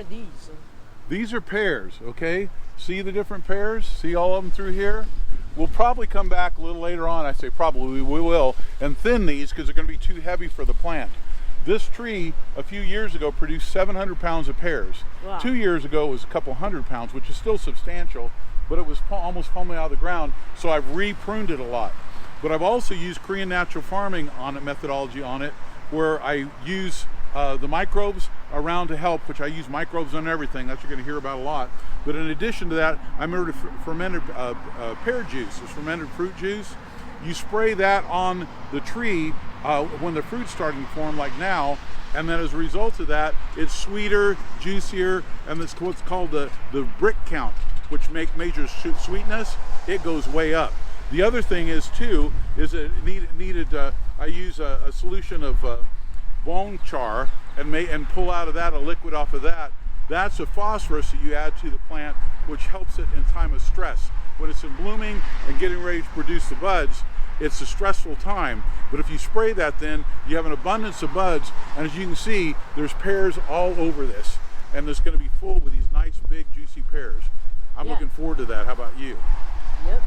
are these? These are pears, okay? See the different pears? See all of them through here? We'll probably come back a little later on. I say probably, we will, and thin these because they're going to be too heavy for the plant. This tree a few years ago produced 700 pounds of pears. Wow. 2 years ago it was a couple hundred pounds, which is still substantial, but it was almost falling out of the ground, so I've re-pruned it a lot. But I've also used Korean natural farming on it, methodology on it, where I use the microbes around to help, which I use microbes on everything. That you're going to hear about a lot. But in addition to that, I made fermented pear juice. It's fermented fruit juice. You spray that on the tree when the fruit's starting to form, like now, and then as a result of that, it's sweeter, juicier, and it's what's called the brick count, which measures sweetness. It goes way up. The other thing is too is it needed. I use a solution of bone char and pull out of that a liquid off of that. That's a phosphorus that you add to the plant, which helps it in time of stress. When it's in blooming and getting ready to produce the buds, it's a stressful time. But if you spray that, then you have an abundance of buds, and as you can see, there's pears all over this, and it's going to be full with these nice big juicy pears. I'm looking forward to that. How about you? Yep.